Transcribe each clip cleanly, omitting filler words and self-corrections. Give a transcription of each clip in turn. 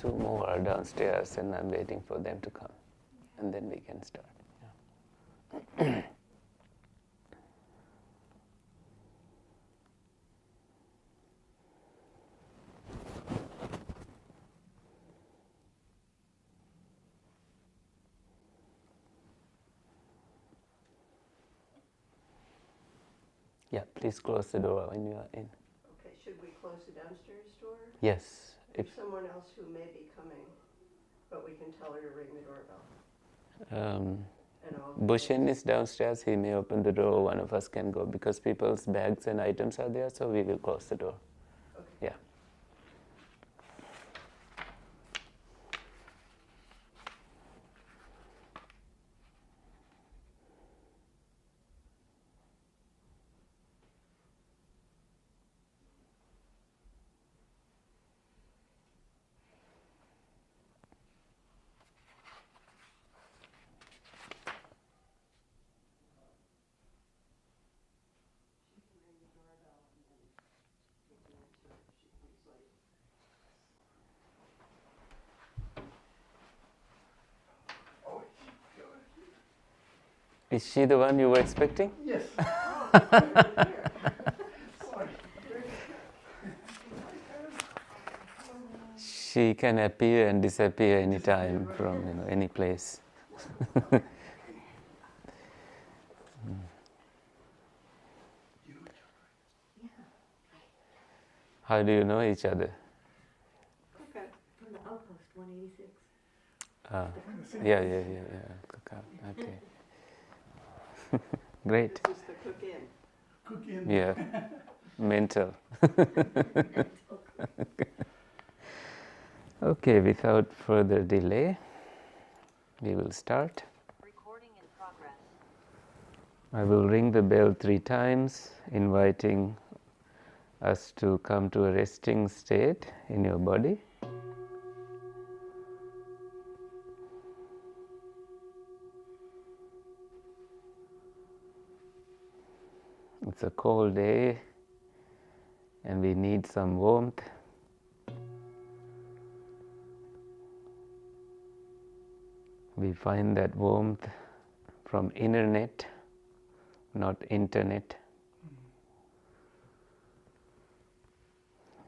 two more are downstairs and I'm waiting for them to come. And then we can start. Yeah. Yeah, please close the door when you are in. Okay, should we close the downstairs door? Yes. There's someone else who may be coming, but we can tell her to ring the doorbell. Bushin is downstairs, he may open the door, one of us can go, because people's bags and items are there, so we will close the door. Okay. Yeah. Is she the one you were expecting? Yes. She can appear and disappear anytime from any place. How do you know each other? Okay. From the outpost, 186. Yeah. Okay. Great. This is the cook-in. Cook-in. Yeah. Mental. Okay, without further delay, we will start. Recording in progress. I will ring the bell 3 times, inviting us to come to a resting state in your body. It's a cold day and we need some warmth. We find that warmth from internet, not internet.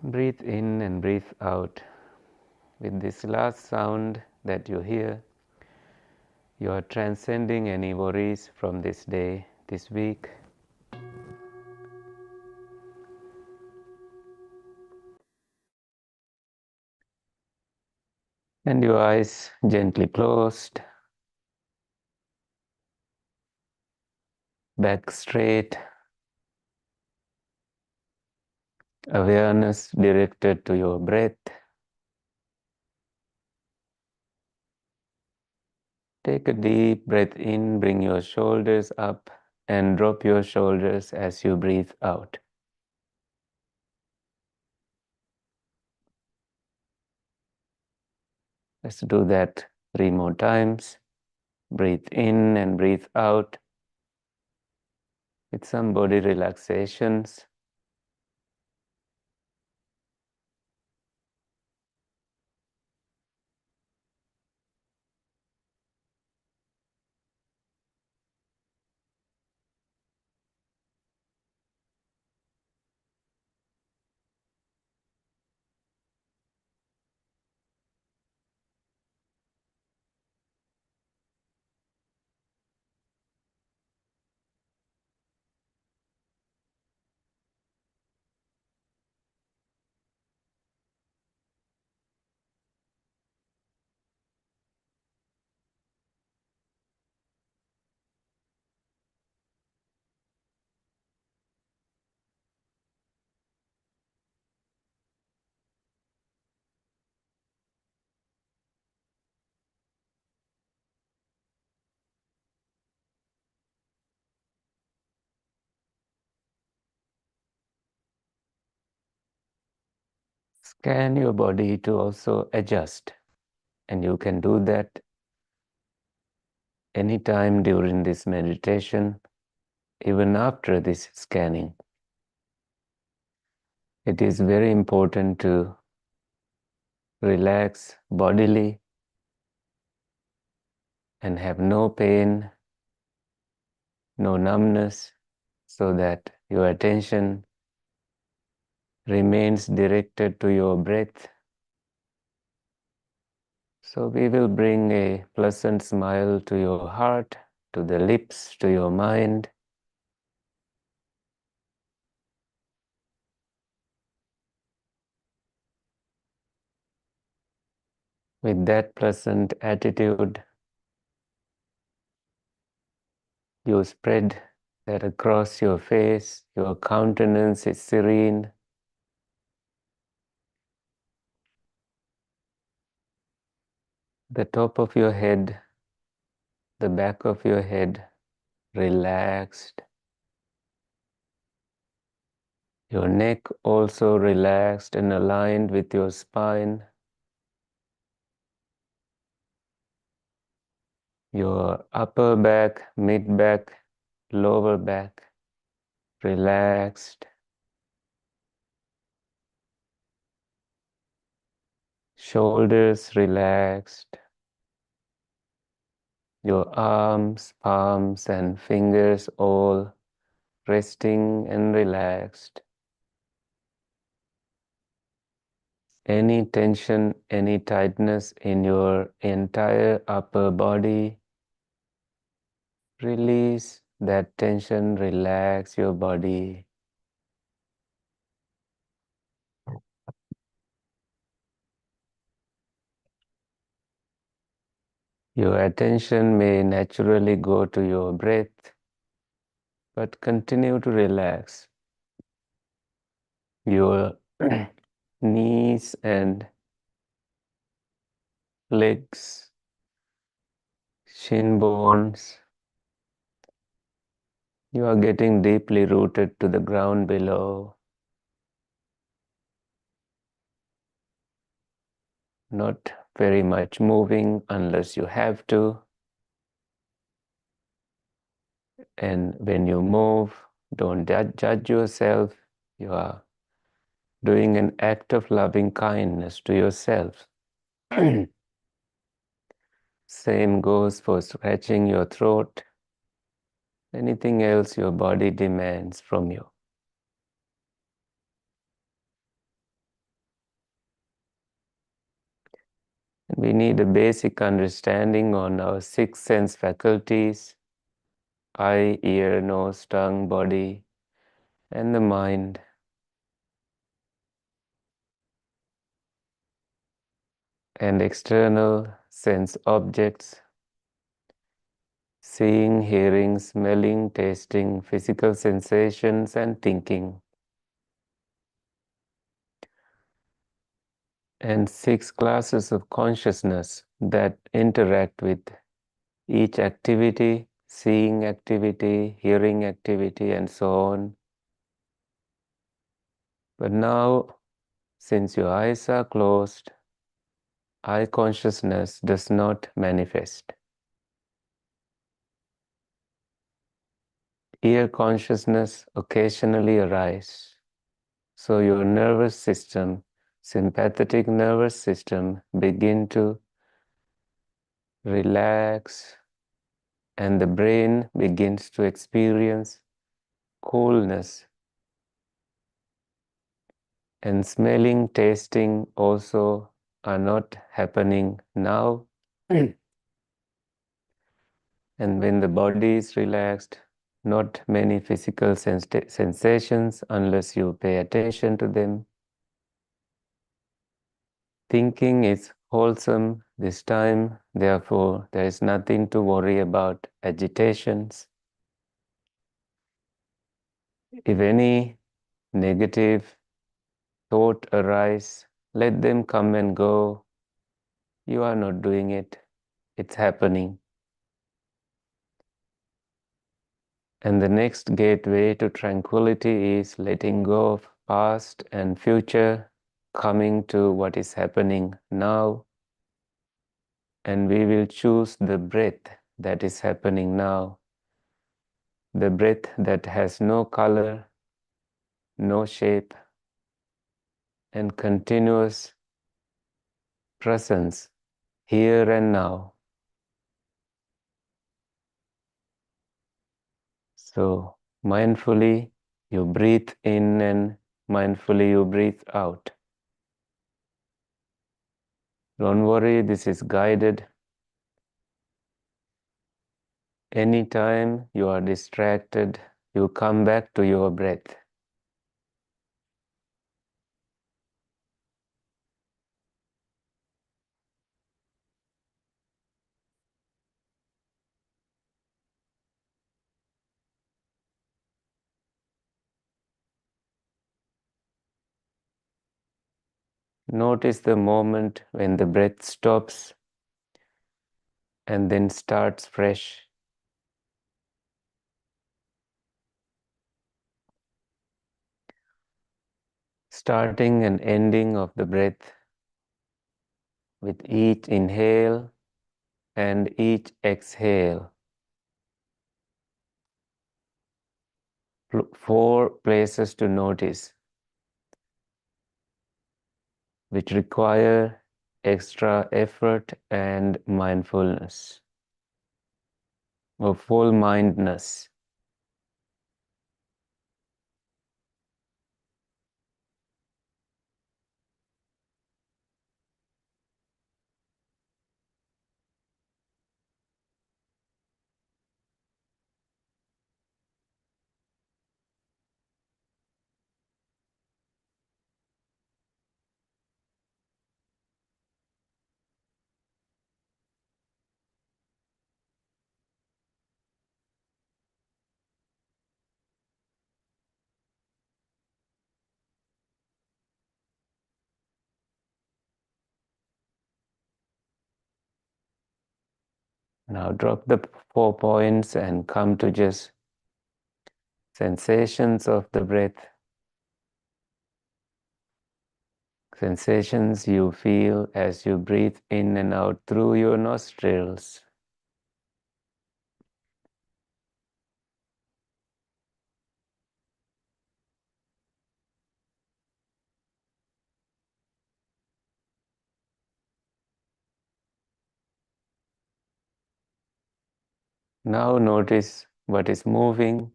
Breathe in and breathe out. With this last sound that you hear, you are transcending any worries from this day, this week. And your eyes gently closed, back straight, awareness directed to your breath. Take a deep breath in, bring your shoulders up and drop your shoulders as you breathe out. Let's do that 3 more times. Breathe in and breathe out with some body relaxations. Scan your body to also adjust, and you can do that anytime during this meditation, even after this scanning. It is very important to relax bodily and have no pain, no numbness, so that your attention remains directed to your breath. So we will bring a pleasant smile to your heart, to the lips, to your mind. With that pleasant attitude, you spread that across your face. Your countenance is serene. The top of your head, the back of your head, relaxed. Your neck also relaxed and aligned with your spine. Your upper back, mid back, lower back, relaxed. Shoulders relaxed. Your arms, palms, and fingers all resting and relaxed. Any tension, any tightness in your entire upper body, release that tension, relax your body. Your attention may naturally go to your breath, but continue to relax your knees and legs, shin bones. You are getting deeply rooted to the ground below, not very much moving unless you have to. And when you move, don't judge yourself. You are doing an act of loving kindness to yourself. Same goes for scratching your throat, anything else your body demands from you. And we need a basic understanding on our six sense faculties: eye, ear, nose, tongue, body, and the mind. And external sense objects: seeing, hearing, smelling, tasting, physical sensations, and thinking. And six classes of consciousness that interact with each activity: seeing activity, hearing activity, and so on. But now, since your eyes are closed, eye consciousness does not manifest. Ear consciousness occasionally arises. So your nervous system, sympathetic nervous system, begin to relax, and the brain begins to experience coolness. And smelling, tasting also are not happening now. And when the body is relaxed, not many physical sensations unless you pay attention to them. Thinking is wholesome this time, therefore there is nothing to worry about agitations. If any negative thought arise, let them come and go. You are not doing it, it's happening. And the next gateway to tranquility is letting go of past and future, coming to what is happening now. And we will choose the breath that is happening now. The breath that has no color, no shape, and continuous presence, here and now. So mindfully you breathe in and mindfully you breathe out. Don't worry, this is guided. Anytime you are distracted, you come back to your breath. Notice the moment when the breath stops and then starts fresh. Starting and ending of the breath with each inhale and each exhale. 4 places to notice, which require extra effort and mindfulness or full mindedness. Now drop the 4 points and come to just sensations of the breath. Sensations you feel as you breathe in and out through your nostrils. Now notice what is moving.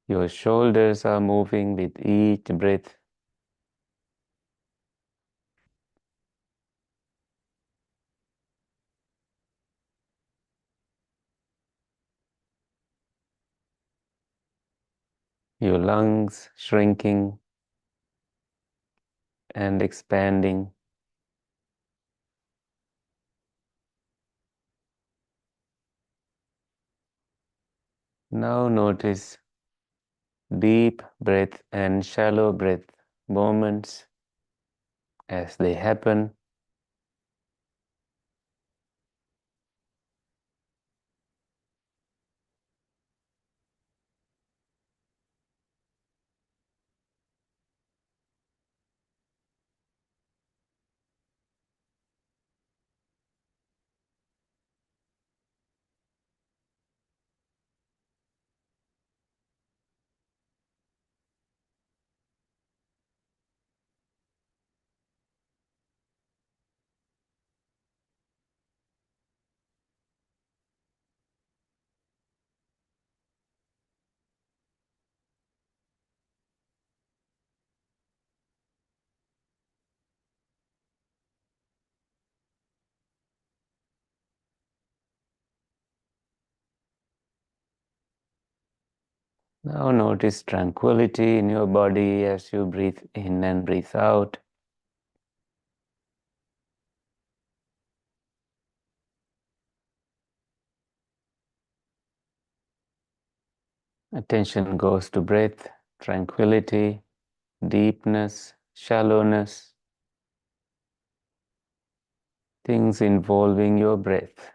Your shoulders are moving with each breath. Your lungs shrinking and expanding. Now notice deep breath and shallow breath moments as they happen. Now notice tranquility in your body as you breathe in and breathe out. Attention goes to breath, tranquility, deepness, shallowness, things involving your breath.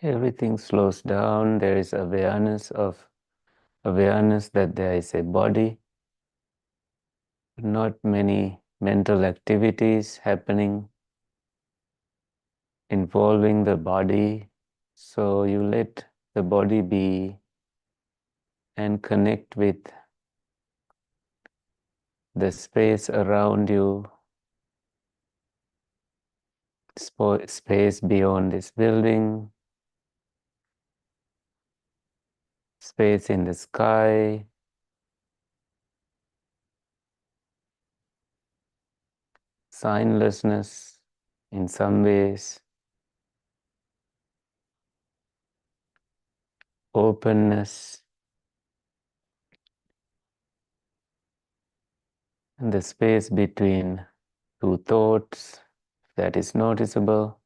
everything slows down. There is awareness that there is a body, not many mental activities happening involving the body. So you let the body be and connect with the space around you, space beyond this building, space in the sky, signlessness in some ways, openness, and the space between two thoughts that is noticeable.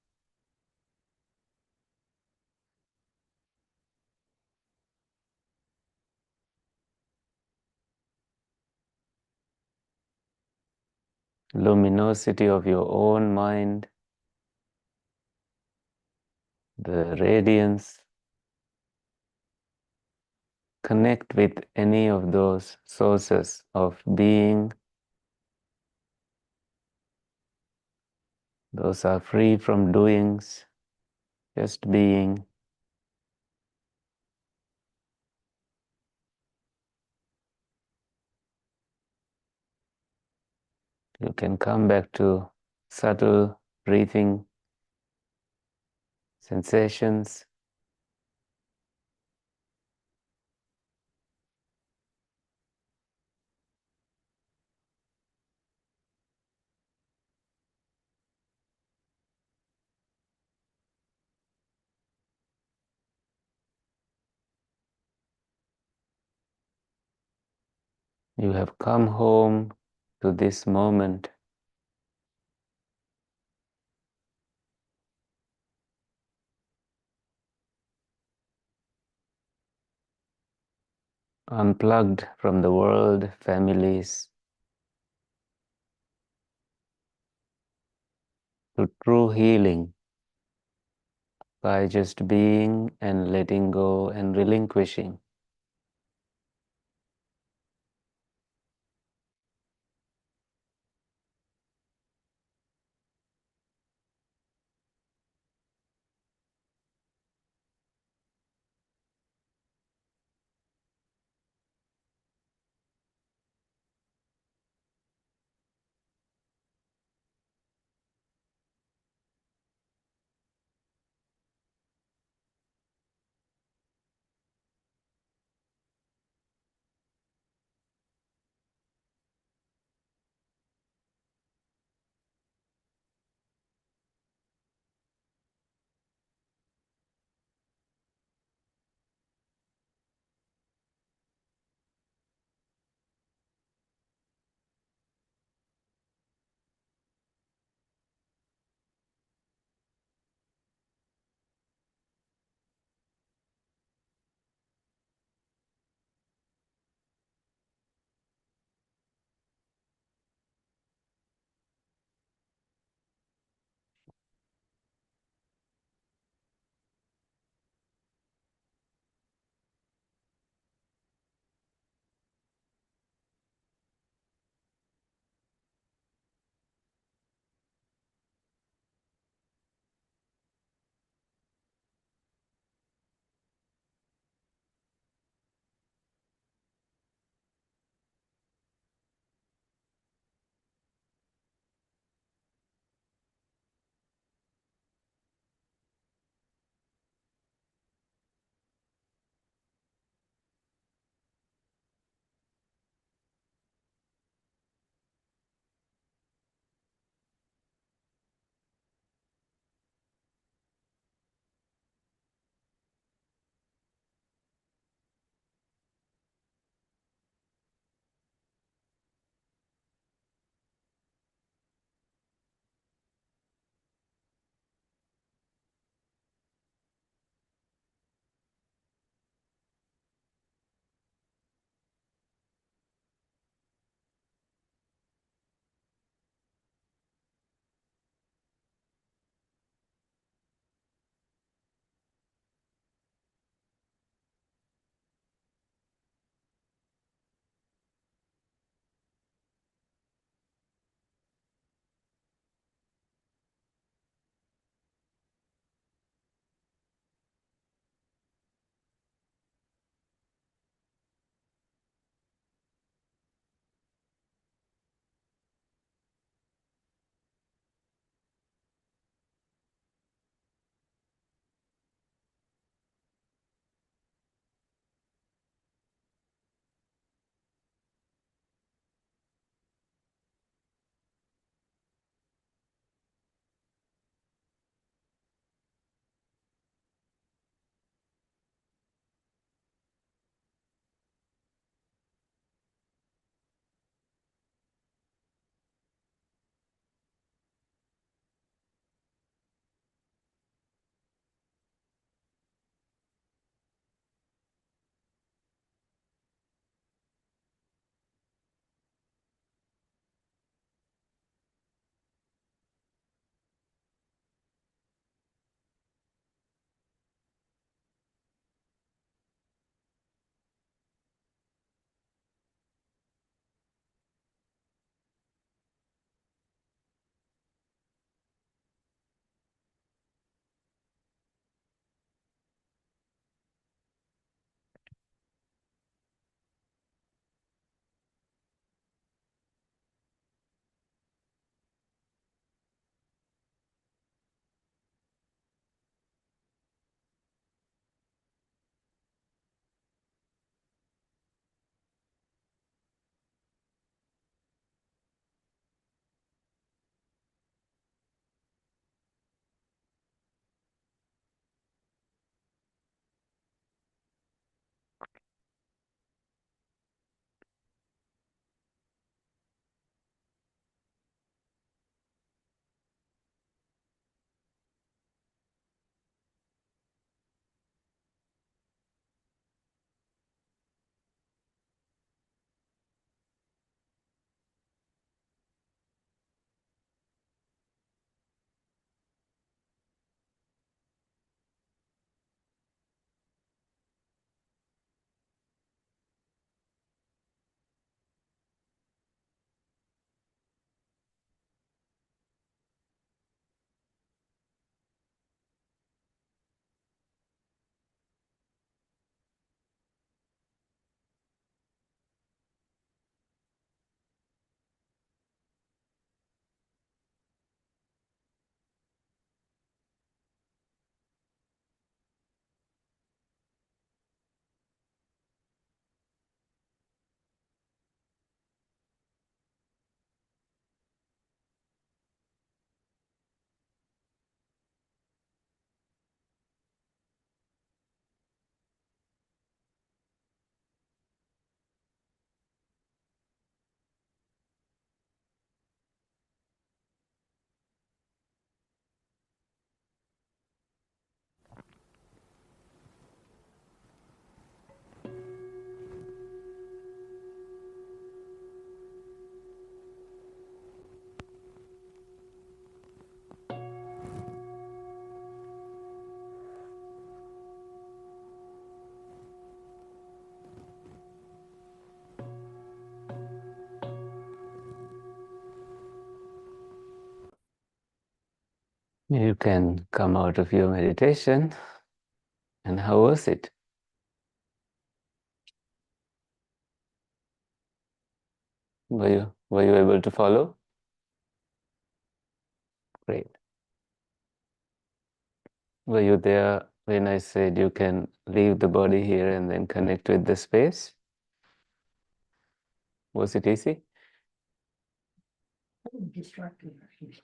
Luminosity of your own mind, the radiance. Connect with any of those sources of being. Those are free from doings, just being. You can come back to subtle breathing sensations. You have come home to this moment. Unplugged from the world, families, to true healing by just being and letting go and relinquishing. You can come out of your meditation. And how was it? Were you able to follow? Great. Were you there when I said you can leave the body here and then connect with the space? Was it easy? Distracted.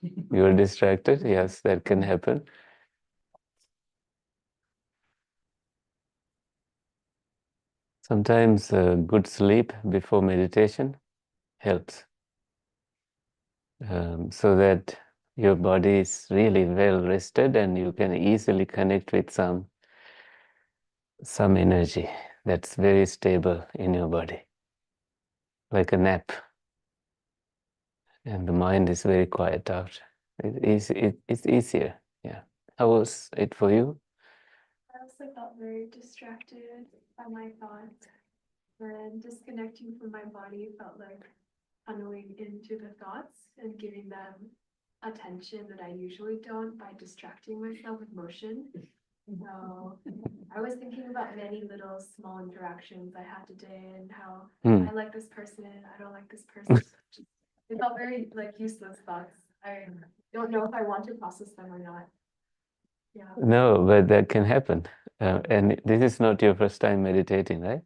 You were distracted? Yes, that can happen. Sometimes good sleep before meditation helps, so that your body is really well rested and you can easily connect with some energy that's very stable in your body, like a nap. And the mind is very quiet out. It's easier. Yeah. How was it for you? I also felt very distracted by my thoughts, and disconnecting from my body felt like tunneling into the thoughts and giving them attention that I usually don't by distracting myself with motion. So I was thinking about many little small interactions I had today and how I like this person, I don't like this person. It felt very like useless thoughts. I don't know if I want to process them or not. Yeah. No, but that can happen. And this is not your first time meditating, right?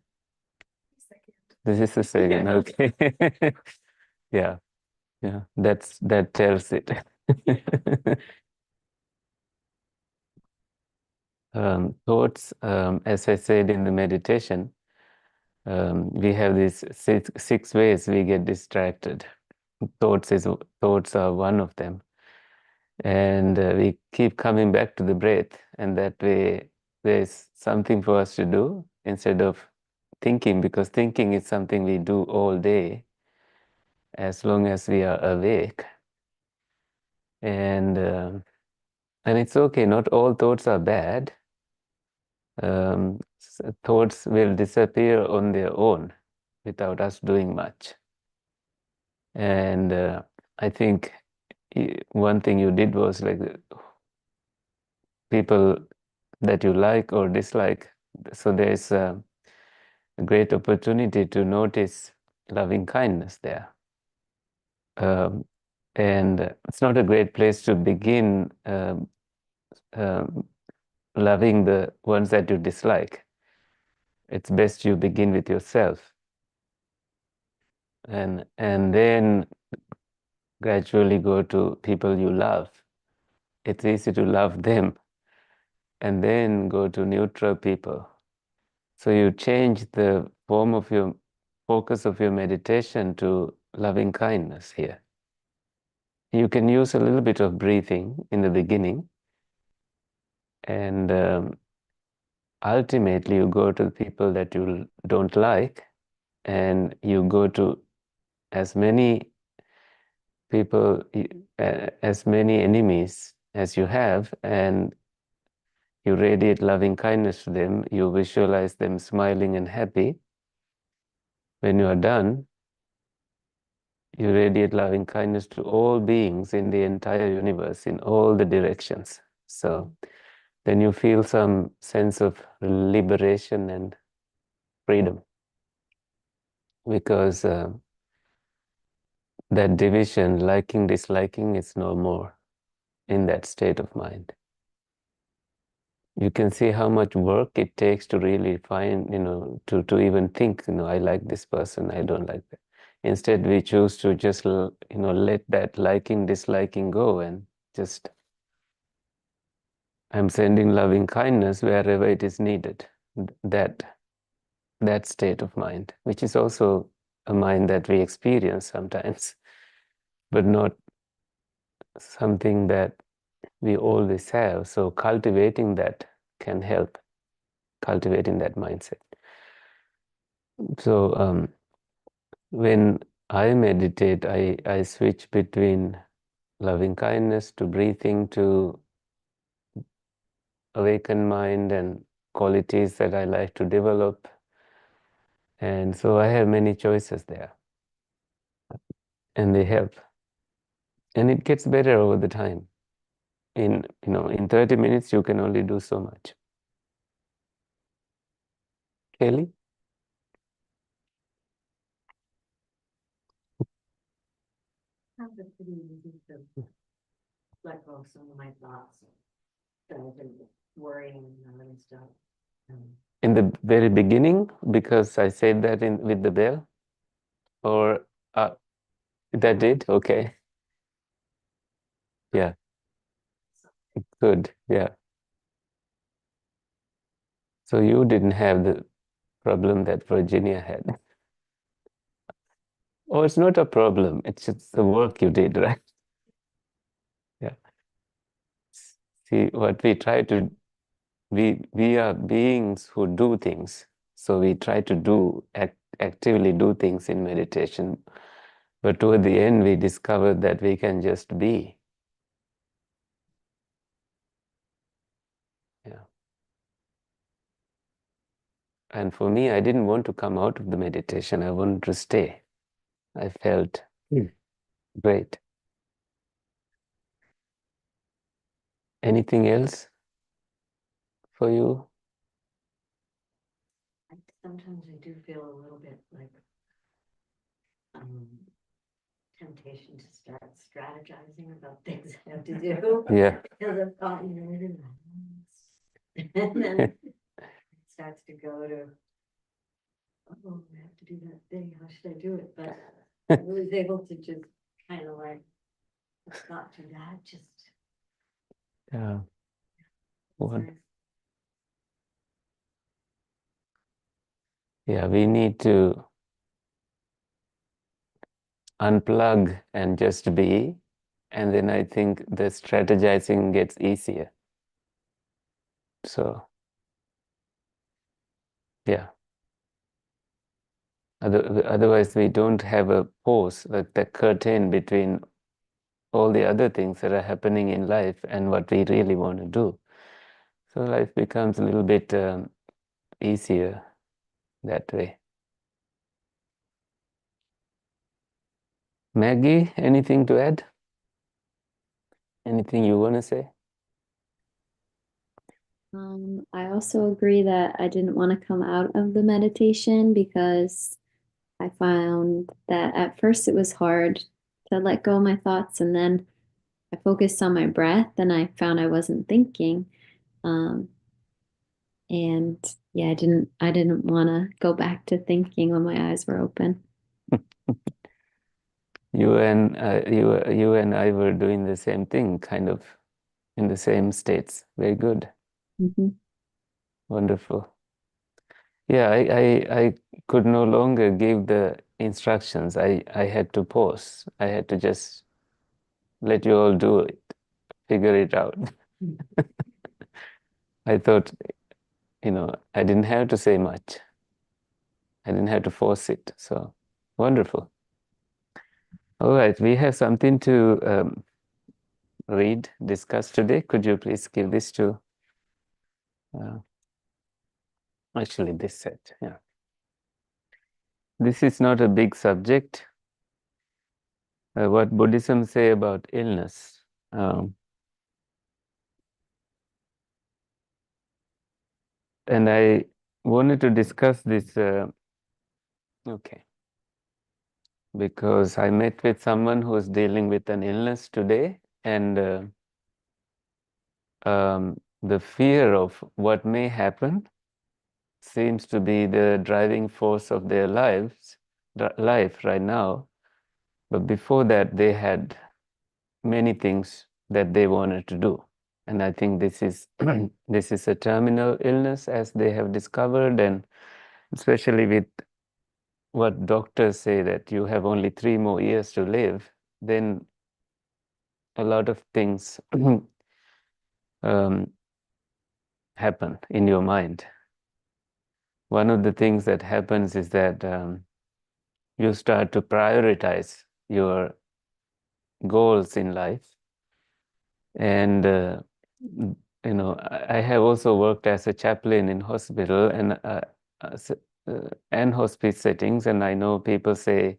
Second. This is the second. Okay. Yeah. Yeah. That tells it. Thoughts, as I said in the meditation, we have these six ways we get distracted. Thoughts are one of them. And we keep coming back to the breath, and that way there's something for us to do instead of thinking, because thinking is something we do all day as long as we are awake. And it's okay, not all thoughts are bad. Thoughts will disappear on their own without us doing much. And I think one thing you did was like people that you like or dislike. So there's a great opportunity to notice loving kindness there. And it's not a great place to begin um, loving the ones that you dislike. It's best you begin with yourself. And then gradually go to people you love. It's easy to love them. And then go to neutral people. So you change the form of your focus of your meditation to loving kindness here. You can use a little bit of breathing in the beginning, and ultimately you go to the people that you don't like, and you go to as many people, as many enemies as you have, and you radiate loving kindness to them. You visualize them smiling and happy. When you are done, you radiate loving kindness to all beings in the entire universe, in all the directions. So then you feel some sense of liberation and freedom, because that division, liking, disliking, is no more in that state of mind. You can see how much work it takes to really find, to even think, I like this person, I don't like that. Instead, we choose to just, let that liking, disliking go, and just, I'm sending loving kindness wherever it is needed. That state of mind, which is also a mind that we experience sometimes, but not something that we always have. So cultivating that can help, cultivating that mindset. So when I meditate, I switch between loving kindness to breathing to awakened mind and qualities that I like to develop. And so I have many choices there, and they help. And it gets better over the time. In 30 minutes, you can only do so much. Kelly? Have the pretty easy to let go of some of my thoughts that I've been worrying and stuff. In the very beginning, because I said that with the bell? Or that did? Okay. Yeah. Good. Yeah. So you didn't have the problem that Virginia had. Oh, it's not a problem. It's just the work you did, right? Yeah. See, what we try to, we are beings who do things. So we try to actively do things in meditation. But toward the end, we discovered that we can just be. Yeah. And for me, I didn't want to come out of the meditation. I wanted to stay. I felt great. Anything else for you? Sometimes I do feel a little bit like temptation to start strategizing about things I have to do. Yeah. Because I've gotten rid of that. And then it starts to go to, oh, I have to do that thing. How should I do it? But I was able to just kind of like not do that. Just Yeah. One. Yeah, we need to unplug and just be. And then I think the strategizing gets easier. So, yeah. Otherwise, we don't have a pause, like the curtain between all the other things that are happening in life and what we really want to do. So life becomes a little bit easier that way. Maggie, anything to add? Anything you want to say? I also agree that I didn't want to come out of the meditation because I found that at first it was hard to let go of my thoughts, and then I focused on my breath and I found I wasn't thinking. Um, and yeah, I didn't want to go back to thinking when my eyes were open. You and I were doing the same thing, kind of in the same states. Very good. Mhm. Wonderful. Yeah, I could no longer give the instructions. I had to pause. I had to just let you all do it, figure it out. I thought, I didn't have to say much. I didn't have to force it. So wonderful. All right, we have something to read, discuss today. Could you please give this to, uh, actually, this set? Yeah. This is not a big subject. What Buddhism say about illness. And I wanted to discuss this, okay, because I met with someone who is dealing with an illness today, and the fear of what may happen seems to be the driving force of their life right now. But before that, they had many things that they wanted to do. And I think this is this is a terminal illness, as they have discovered, and especially with what doctors say that you have only 3 more years to live, then a lot of things um, happen in your mind. One of the things that happens is that you start to prioritize your goals in life. And, I have also worked as a chaplain in hospital and hospice settings, and I know people say,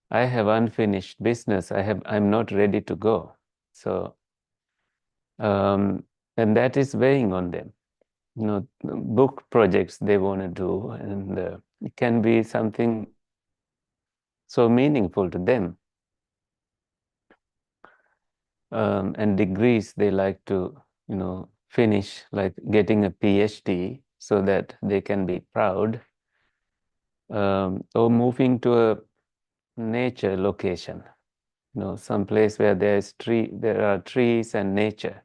I have unfinished business. I'm not ready to go. So, and that is weighing on them. Book projects they want to do, and it can be something so meaningful to them. And degrees they like to, finish, like getting a PhD so that they can be proud, or moving to a nature location, some place where there are trees and nature,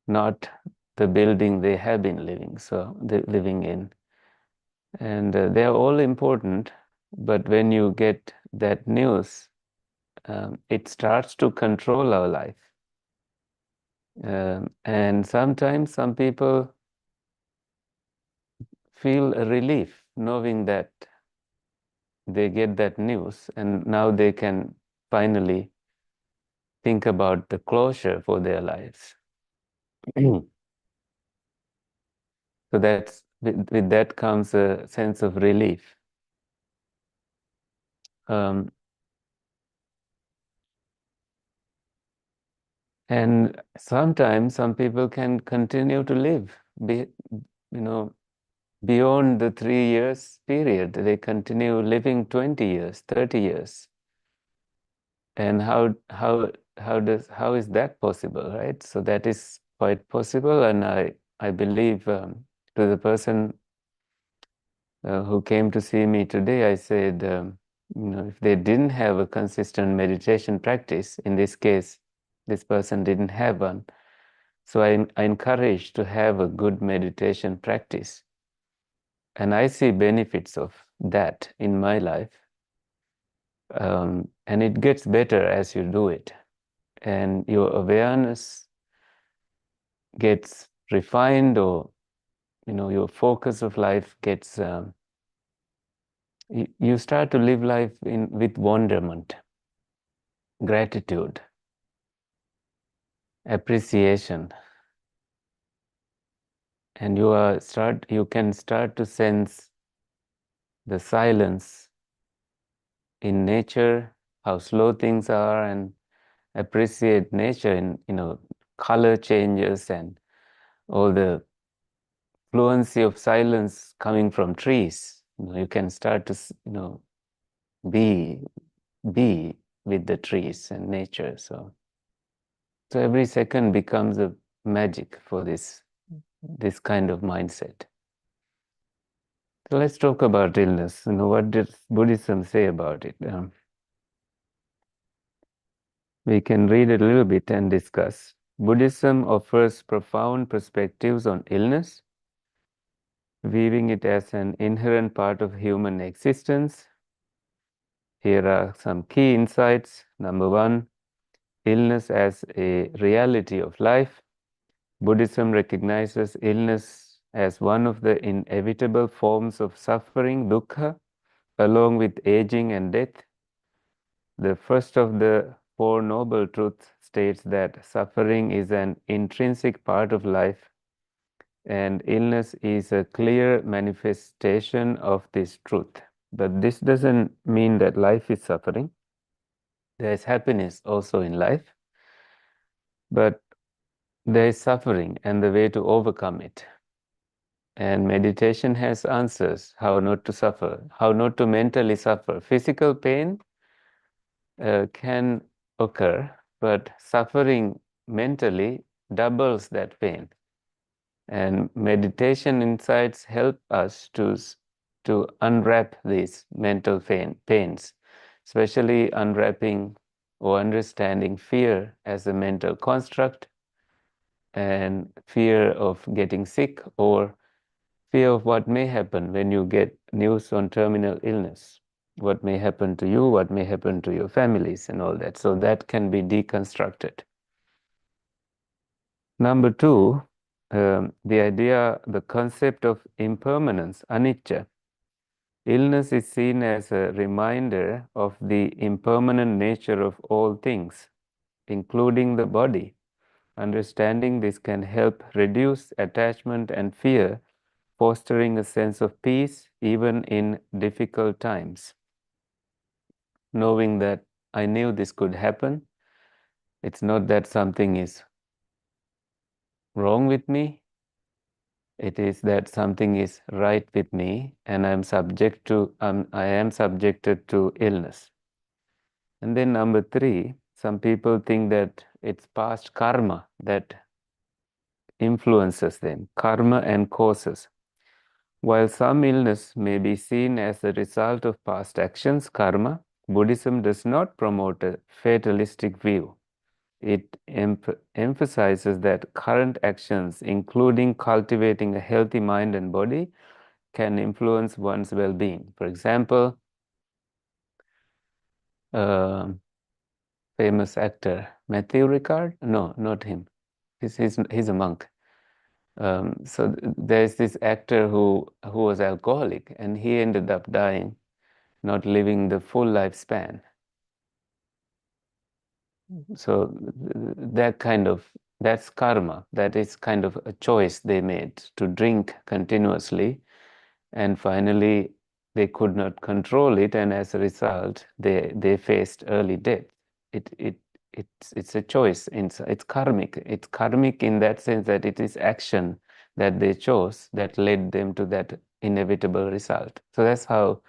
not the building they have been living in. And they are all important, but when you get that news, it starts to control our life. And sometimes some people feel a relief knowing that they get that news, and now they can finally think about the closure for their lives. So with that comes a sense of relief. Um, and sometimes some people can continue to live, beyond the 3 years period. They continue living 20 years, 30 years. And how is that possible, right? So that is quite possible, and I believe, to the person who came to see me today, I said, if they didn't have a consistent meditation practice, in this case, this person didn't have one. So I encourage to have a good meditation practice. And I see benefits of that in my life. And it gets better as you do it. And your awareness gets refined, or your focus of life gets, you start to live life with wonderment, gratitude, appreciation, and you can start to sense the silence in nature, how slow things are, and appreciate nature in color changes and all the fluency of silence coming from trees. You can start to be be with the trees and nature. So every second becomes a magic for this kind of mindset. So let's talk about illness. What does Buddhism say about it? We can read a little bit and discuss. Buddhism offers profound perspectives on illness, viewing it as an inherent part of human existence. Here are some key insights. Number one, illness as a reality of life. Buddhism recognizes illness as one of the inevitable forms of suffering, dukkha, along with aging and death. The first of the Four Noble Truths states that suffering is an intrinsic part of life, and illness is a clear manifestation of this truth. But this doesn't mean that life is suffering. There is happiness also in life, but there is suffering and the way to overcome it. And meditation has answers how not to suffer, how not to mentally suffer. Physical pain can occur, but suffering mentally doubles that pain. And meditation insights help us to unwrap these mental pains, especially unwrapping or understanding fear as a mental construct and fear of getting sick or fear of what may happen when you get news on terminal illness. What may happen to you, what may happen to your families and all that. So that can be deconstructed. Number two, the concept of impermanence, anicca. Illness is seen as a reminder of the impermanent nature of all things, including the body. Understanding this can help reduce attachment and fear, fostering a sense of peace even in difficult times. Knowing that I knew this could happen, it's not that something is wrong with me, it is that something is right with me and I am subjected to illness. And then number three, some people think that it's past karma that influences them, karma and causes. While some illness may be seen as a result of past actions, karma, Buddhism does not promote a fatalistic view. It emphasizes that current actions, including cultivating a healthy mind and body, can influence one's well-being. For example, famous actor Matthew Ricard? No, not him. He's a monk. So there's this actor who was alcoholic, and he ended up dying, not living the full lifespan. So that's karma. That is kind of a choice they made to drink continuously, and finally they could not control it, and as a result, they faced early death. It's a choice. It's karmic. It's karmic in that sense that it is action that they chose that led them to that inevitable result. So that's how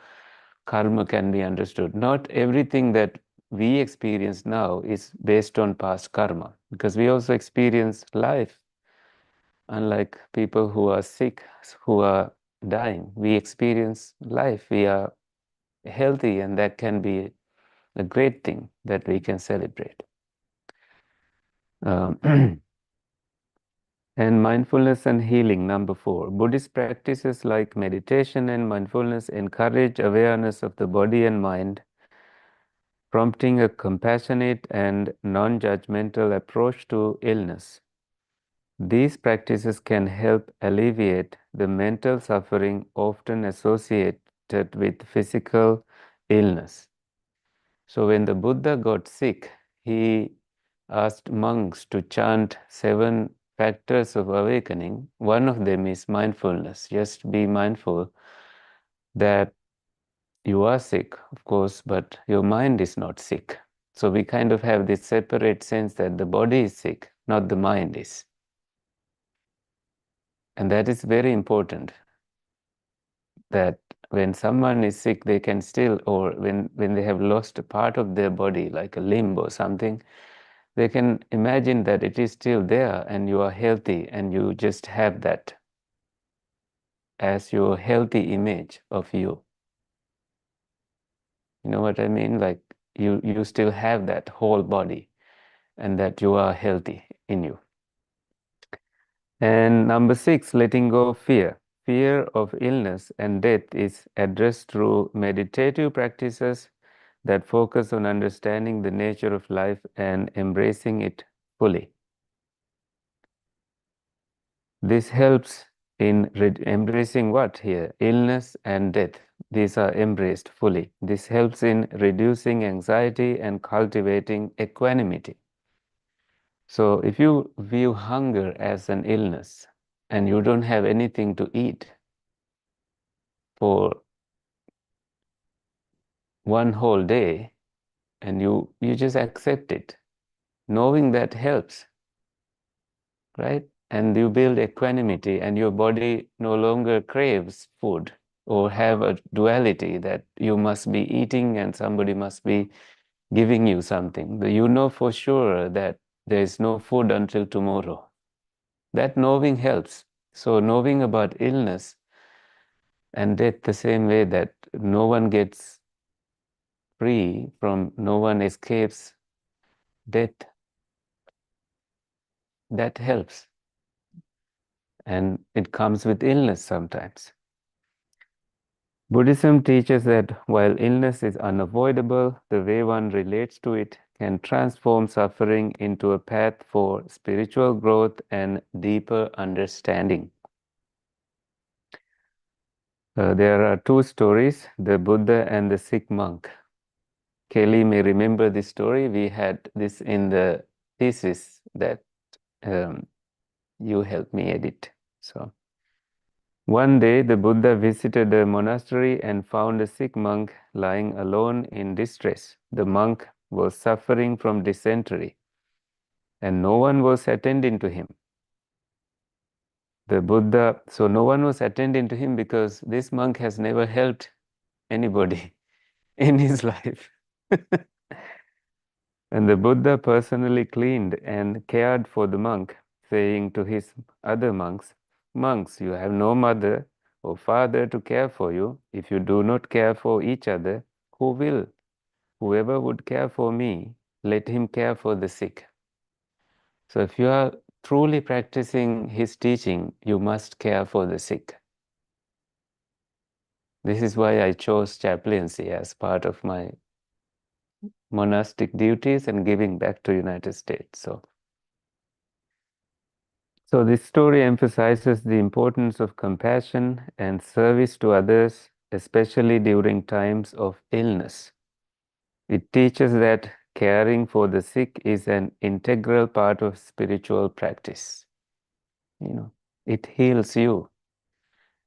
karma can be understood. Not everything that we experience now is based on past karma, because we also experience life. Unlike people who are sick, who are dying, we experience life. We are healthy, and that can be a great thing that we can celebrate. And mindfulness and healing, number 4. Buddhist practices like meditation and mindfulness encourage awareness of the body and mind, prompting a compassionate and non-judgmental approach to illness. These practices can help alleviate the mental suffering often associated with physical illness. So when the Buddha got sick, he asked monks to chant 7 factors of awakening. One of them is mindfulness. Just be mindful that you are sick, of course, but your mind is not sick. So we kind of have this separate sense that the body is sick, not the mind is. And that is very important, that when someone is sick, they can still, or when they have lost a part of their body, like a limb or something, they can imagine that it is still there and you are healthy, and you just have that as your healthy image of you. You know what I mean? Like you still have that whole body and that you are healthy in you. And number 6, letting go of fear. fear of illness and death is addressed through meditative practices that focus on understanding the nature of life and embracing it fully. This helps in embracing what here? Illness and death. These are embraced fully. This helps in reducing anxiety and cultivating equanimity. So if you view hunger as an illness and you don't have anything to eat for one whole day, and you just accept it, knowing that helps, right? And you build equanimity, and your body no longer craves food or have a duality that you must be eating and somebody must be giving you something. But you know for sure that there is no food until tomorrow. That knowing helps. So knowing about illness and death the same way that no one gets free from, no one escapes death, that helps. And it comes with illness sometimes. Buddhism teaches that while illness is unavoidable, the way one relates to it can transform suffering into a path for spiritual growth and deeper understanding. There are two stories, the Buddha and the sick monk. Kelly may remember this story. We had this in the thesis that you helped me edit. So one day the Buddha visited a monastery and found a sick monk lying alone in distress. The monk was suffering from dysentery and no one was attending to him. The Buddha, so no one was attending to him because this monk has never helped anybody in his life. And the Buddha personally cleaned and cared for the monk, saying to his other monks, "Monks, you have no mother or father to care for you. If you do not care for each other, who will? Whoever would care for me, let him care for the sick." So if you are truly practicing his teaching, you must care for the sick. This is why I chose chaplaincy as part of my monastic duties and giving back to United States. So this story emphasizes the importance of compassion and service to others, especially during times of illness. It teaches that caring for the sick is an integral part of spiritual practice. It heals you.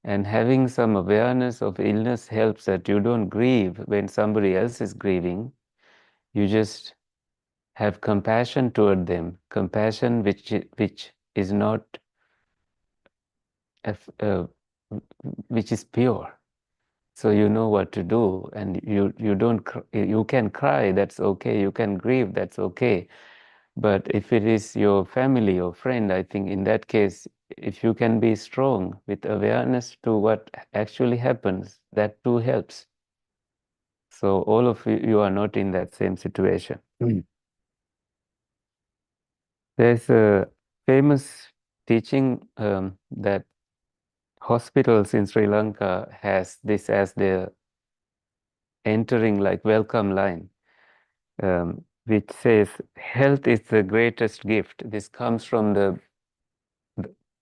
And having some awareness of illness helps that you don't grieve when somebody else is grieving. You just have compassion toward them, compassion which is not uh, which is pure. So you know what to do, and you don't you can cry, that's okay. You can grieve, that's okay. But if it is your family or friend, I think in that case, if you can be strong with awareness to what actually happens, that too helps. So all of you are not in that same situation. There's a famous teaching that hospitals in Sri Lanka has this as their entering like welcome line, which says, "Health is the greatest gift." This comes from the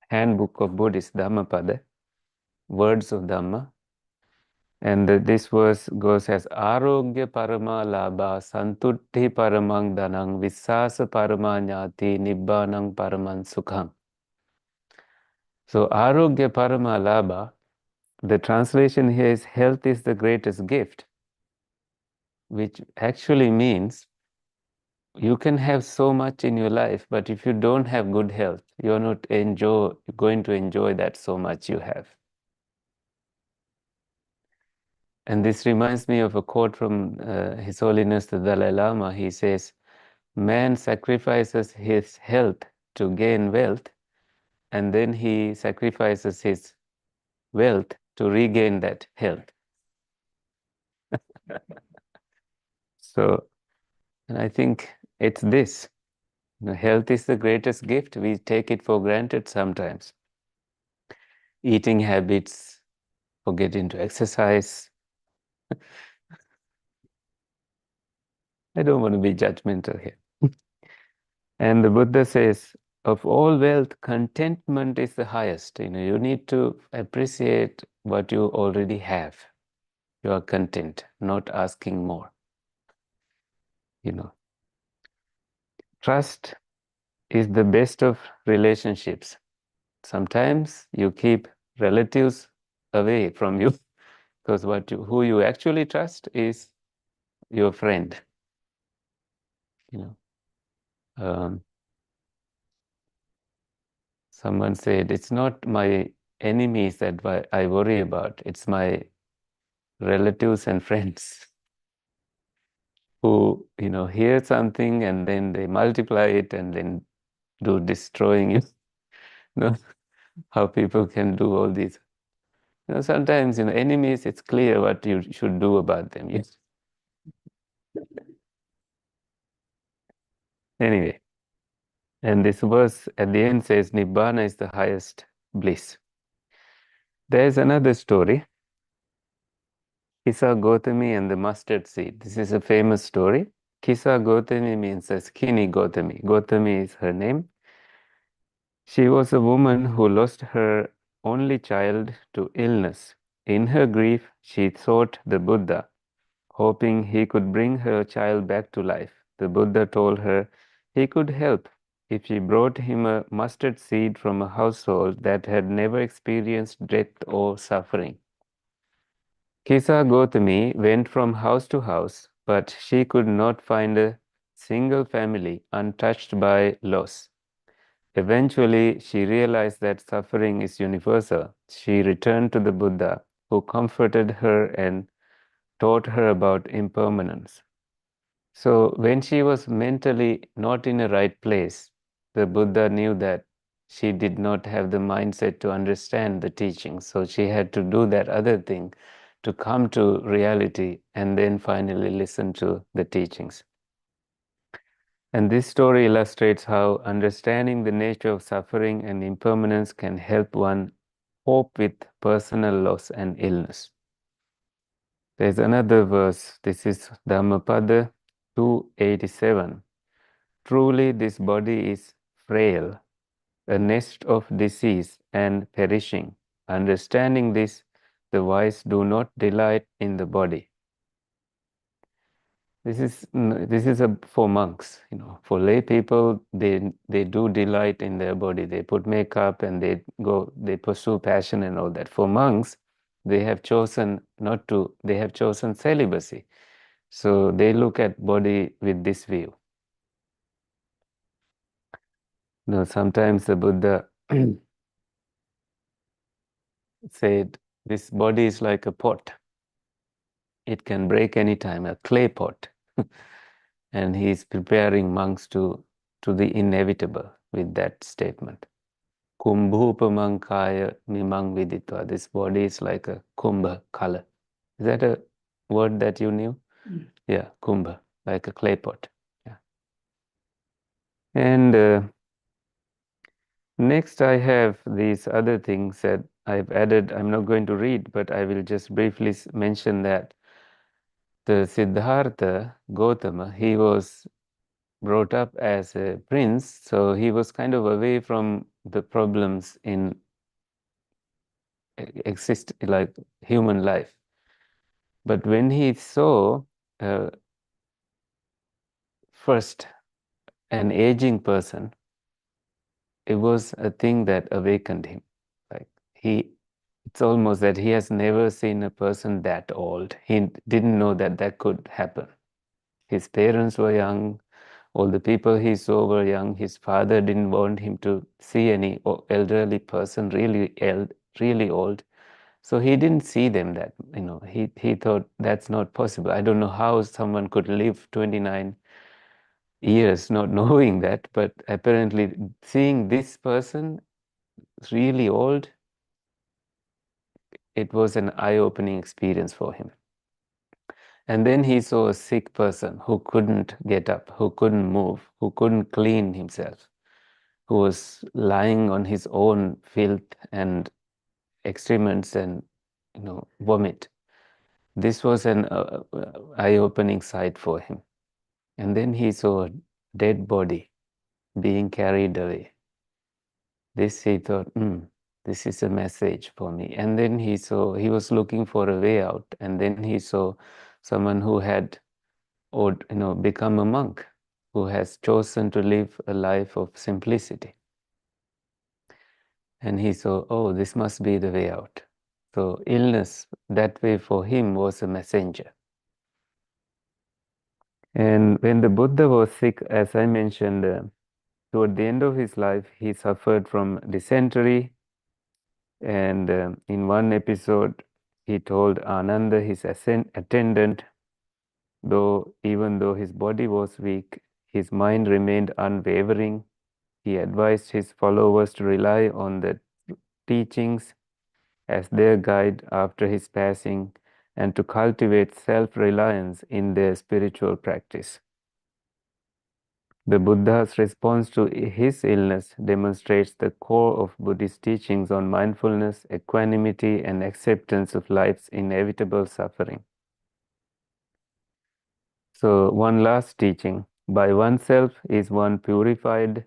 handbook of Buddhist Dhammapada, words of Dhamma. And this verse goes as, "Arogya parama labha santutti paramang dhanang vissasa paramanyati nibbanang paraman sukham." So arogya parama labha, the translation here is health is the greatest gift, which actually means you can have so much in your life, but if you don't have good health, you're not going to enjoy that so much you have. And this reminds me of a quote from His Holiness the Dalai Lama. He says, "Man sacrifices his health to gain wealth, and then he sacrifices his wealth to regain that health." So, and I think it's this. Health is the greatest gift. We take it for granted sometimes. eating habits, forgetting to exercise. I don't want to be judgmental here. And the Buddha says, of all wealth, contentment is the highest. You need to appreciate what you already have. You are content, not asking more. Trust is the best of relationships. Sometimes you keep relatives away from you because who you actually trust is your friend. Um, someone said, it's not my enemies that I worry about, it's my relatives and friends who, hear something and then they multiply it and then do destroying you. How people can do all these. Sometimes, enemies, it's clear what you should do about them. Yes. Anyway, and this verse at the end says, Nibbana is the highest bliss. There's another story, Kisa Gotami and the mustard seed. This is a famous story. Kisa Gotami means a skinny Gotami. Gotami is her name. She was a woman who lost her only child to illness. In her grief, she sought the Buddha, hoping he could bring her child back to life. The Buddha told her he could help if she brought him a mustard seed from a household that had never experienced death or suffering. Kisa Gotami went from house to house, but she could not find a single family untouched by loss. Eventually, she realized that suffering is universal. She returned to the Buddha, who comforted her and taught her about impermanence. So, when she was mentally not in a right place, the Buddha knew that she did not have the mindset to understand the teachings. So, she had to do that other thing to come to reality and then finally listen to the teachings. And this story illustrates how understanding the nature of suffering and impermanence can help one cope with personal loss and illness. There's another verse. This is Dhammapada 287. Truly, this body is frail, a nest of disease and perishing. Understanding this, the wise do not delight in the body. This is for monks, For lay people, they do delight in their body. They put makeup and they pursue passion and all that. For monks, they have chosen not to. They have chosen celibacy, so they look at body with this view. Sometimes the Buddha said, "This body is like a pot. It can break any time, a clay pot." And he's preparing monks to the inevitable with that statement. Kumbhupamang kaya mimang viditva. This body is like a kumbha color. Is that a word that you knew? Yeah, kumbha, like a clay pot. Yeah. And next I have these other things that I've added. I'm not going to read, but I will just briefly mention that the Siddhartha Gautama, he was brought up as a prince, so he was kind of away from the problems in like human life. But when he saw first an aging person, it was a thing that awakened him. Like it's almost that he has never seen a person that old. He didn't know that that could happen. His parents were young. All the people he saw were young. His father didn't want him to see any elderly person, really old. So he didn't see them that, he thought that's not possible. I don't know how someone could live 29 years not knowing that, but apparently seeing this person really old, it was an eye-opening experience for him. And then he saw a sick person who couldn't get up, who couldn't move, who couldn't clean himself, who was lying on his own filth and excrements and vomit. This was an eye-opening sight for him. And then he saw a dead body being carried away. This he thought, this is a message for me. And then he was looking for a way out. And then he saw someone who had, become a monk, who has chosen to live a life of simplicity. And he saw, oh, this must be the way out. So illness, that way for him, was a messenger. And when the Buddha was sick, as I mentioned, toward the end of his life, he suffered from dysentery. And in one episode, he told Ananda, his attendant, even though his body was weak, his mind remained unwavering. He advised his followers to rely on the teachings as their guide after his passing and to cultivate self-reliance in their spiritual practice. The Buddha's response to his illness demonstrates the core of Buddhist teachings on mindfulness, equanimity, and acceptance of life's inevitable suffering. So, one last teaching. By oneself is one purified,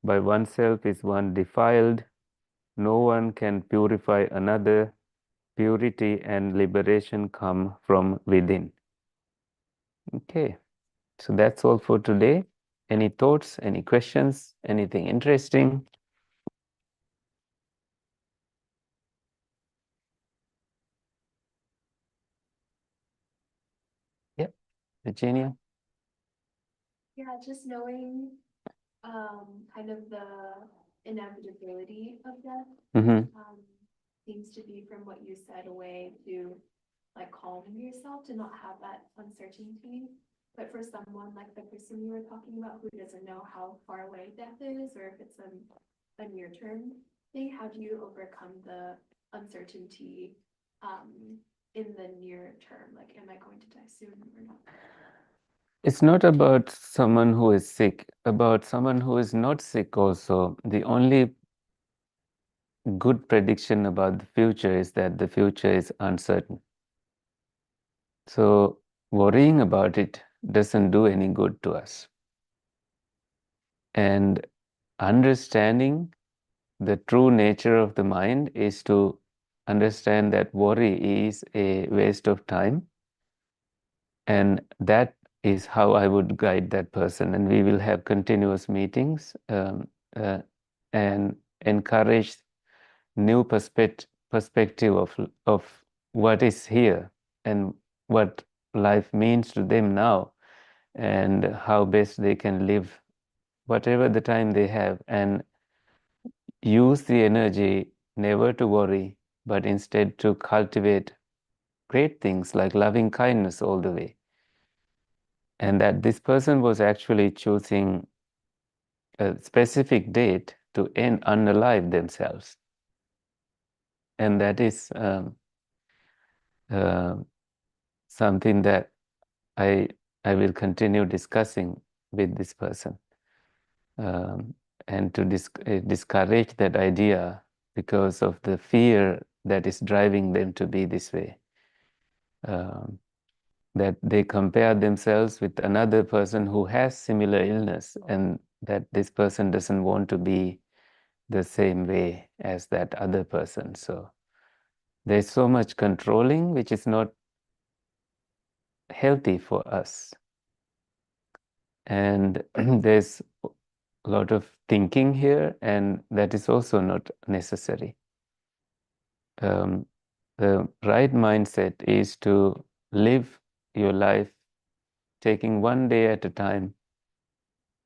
by oneself is one defiled. No one can purify another. Purity and liberation come from within. Okay, so that's all for today. Any thoughts, any questions, anything interesting? Yep, Virginia? Yeah, just knowing kind of the inevitability of death Mm-hmm. seems to be, from what you said, a way to like calming yourself to not have that uncertainty. But for someone like the person you were talking about who doesn't know how far away death is, or if it's a near term thing, how do you overcome the uncertainty in the near term? Like, am I going to die soon or not? It's not about someone who is sick, about someone who is not sick also. The only good prediction about the future is that the future is uncertain. So worrying about it doesn't do any good to us. And understanding the true nature of the mind is to understand that worry is a waste of time. And that is how I would guide that person. And we will have continuous meetings and encourage new perspective of what is here and what life means to them now and how best they can live whatever the time they have and use the energy never to worry, but instead to cultivate great things like loving kindness all the way. And that this person was actually choosing a specific date to unalive themselves. And that is uh, something that I will continue discussing with this person and to discourage that idea because of the fear that is driving them to be this way. That they compare themselves with another person who has similar illness and that this person doesn't want to be the same way as that other person. So there's so much controlling which is not healthy for us. And there's a lot of thinking here, and that is also not necessary. The right mindset is to live your life taking one day at a time.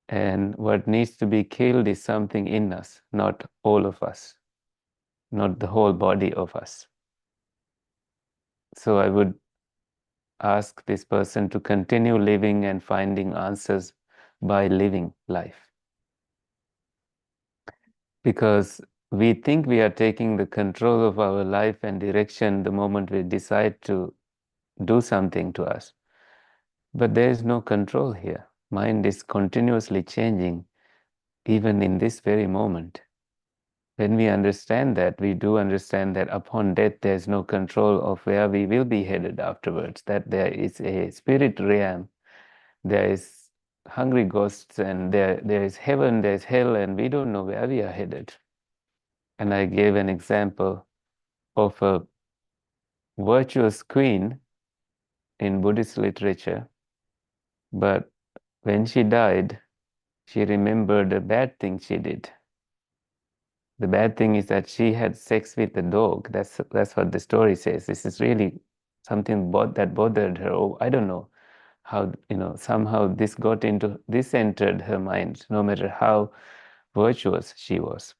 And what needs to be killed is something in us, not all of us, not the whole body of us. So I would ask this person to continue living and finding answers by living life. Because we think we are taking the control of our life and direction the moment we decide to do something to us. But there is no control here. Mind is continuously changing, even in this very moment. when we understand that, we do understand that upon death there is no control of where we will be headed afterwards, that there is a spirit realm, there is hungry ghosts, and there is heaven, there is hell, and we don't know where we are headed. And I gave an example of a virtuous queen in Buddhist literature, but when she died, she remembered a bad thing she did. The bad thing is that she had sex with a dog. That's what the story says. This is really something that bothered her. Oh, I don't know how, somehow this entered her mind, no matter how virtuous she was.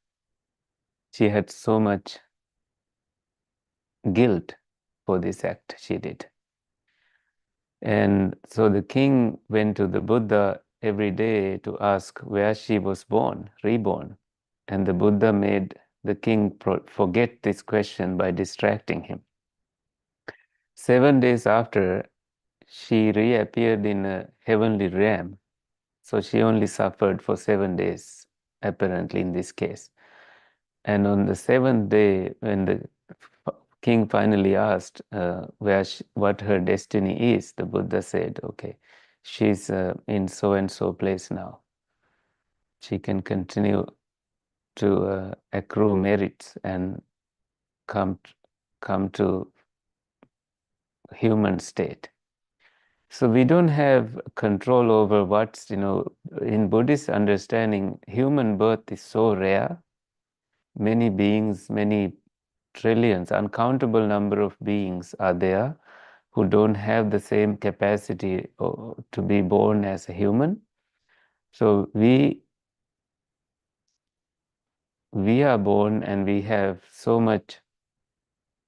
She had so much guilt for this act she did. And so the king went to the Buddha every day to ask where she was reborn. And the Buddha made the king forget this question by distracting him. 7 days after, she reappeared in a heavenly realm. So she only suffered for 7 days, apparently, in this case. And on the 7th day, when the king finally asked what her destiny is, the Buddha said, okay, she's in so-and-so place now. She can continue to accrue merits and come to human state. So we don't have control over what's, in Buddhist understanding, human birth is so rare. Many beings, many trillions, uncountable number of beings are there who don't have the same capacity to be born as a human. So we are born and we have so much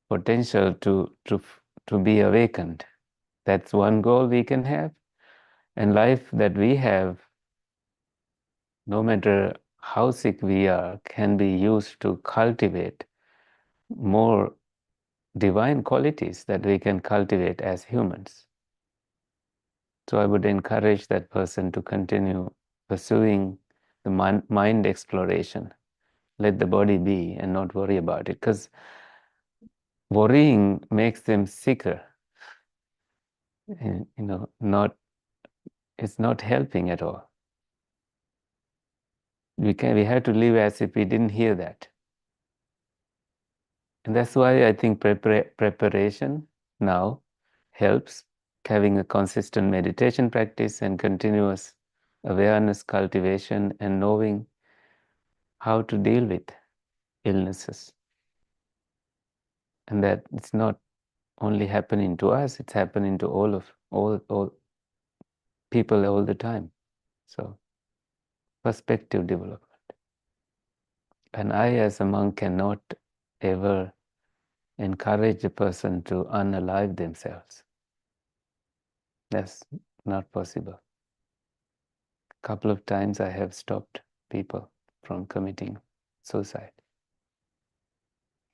potential to be awakened. That's one goal we can have. And life that we have, no matter how sick we are, can be used to cultivate more divine qualities that we can cultivate as humans. So I would encourage that person to continue pursuing the mind exploration. Let the body be and not worry about it, because worrying makes them sicker. And, it's not helping at all. We have to live as if we didn't hear that. And that's why I think preparation now helps, having a consistent meditation practice and continuous awareness cultivation and knowing how to deal with illnesses. And that it's not only happening to us, it's happening to all people all the time. So perspective development. And I, as a monk, cannot ever encourage a person to unalive themselves. That's not possible. A couple of times I have stopped people from committing suicide.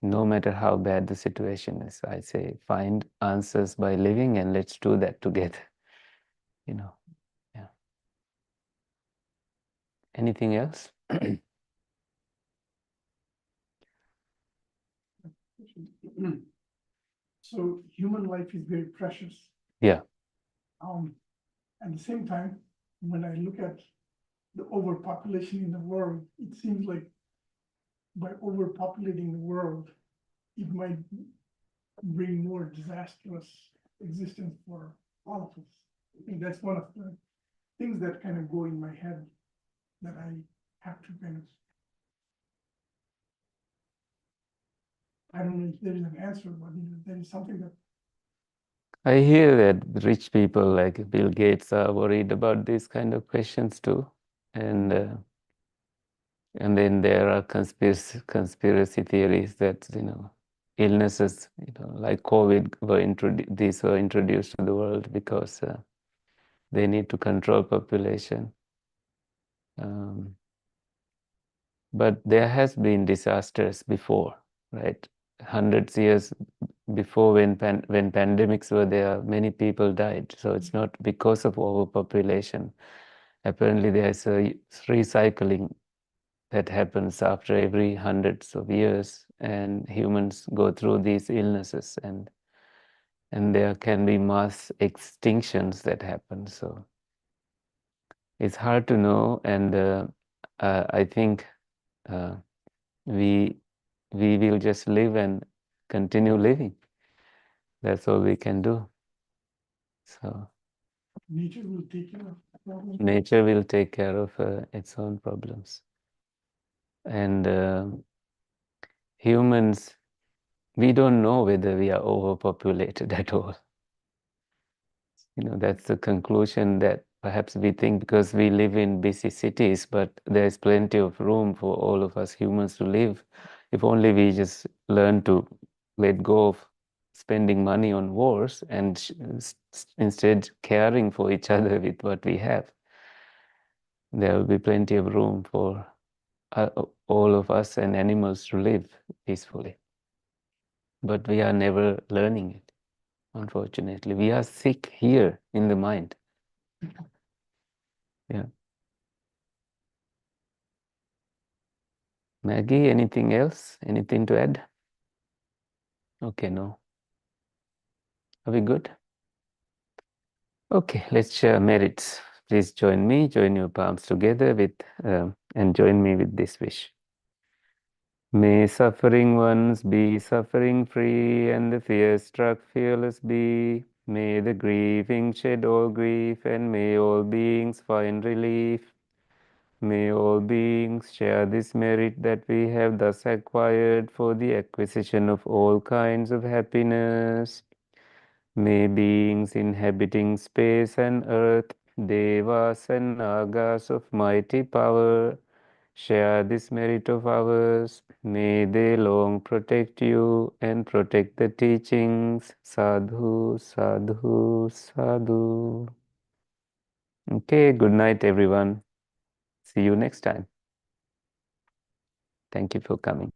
No matter how bad the situation is, I say, find answers by living and let's do that together. Yeah. Anything else? So human life is very precious. Yeah. At the same time, when I look at the overpopulation in the world, it seems like by overpopulating the world, it might bring more disastrous existence for all of us. I think that's one of the things that kind of go in my head that I have to kind of, I don't know if there is an answer, but there is something that I hear that rich people like Bill Gates are worried about these kind of questions too. And then there are conspiracy theories that, illnesses, like COVID were introduced to the world because they need to control population. But there has been disasters before, right? Hundreds years before, when pandemics were there, many people died. So it's not because of overpopulation. Apparently, there is a recycling that happens after every hundreds of years, and humans go through these illnesses, and there can be mass extinctions that happen. So it's hard to know, and I think we will just live and continue living. That's all we can do. So Nature will take care of the problem. nature will take care of its own problems, and humans, we don't know whether we are overpopulated at all. That's the conclusion that perhaps we think, because we live in busy cities, but there's plenty of room for all of us humans to live. If only we just learn to let go of spending money on wars and instead caring for each other with what we have, there will be plenty of room for all of us and animals to live peacefully. But we are never learning it, unfortunately. We are sick here in the mind. Yeah. Maggie, anything else? Anything to add? Okay, no. Are we good? Okay, let's share merits. Please join me, join your palms together and join me with this wish. May suffering ones be suffering free, and the fear-struck fearless be. May the grieving shed all grief, and may all beings find relief. May all beings share this merit that we have thus acquired for the acquisition of all kinds of happiness. May beings inhabiting space and earth, devas and nagas of mighty power, share this merit of ours. May they long protect you and protect the teachings. Sadhu, sadhu, sadhu. Okay, good night, everyone. See you next time. Thank you for coming.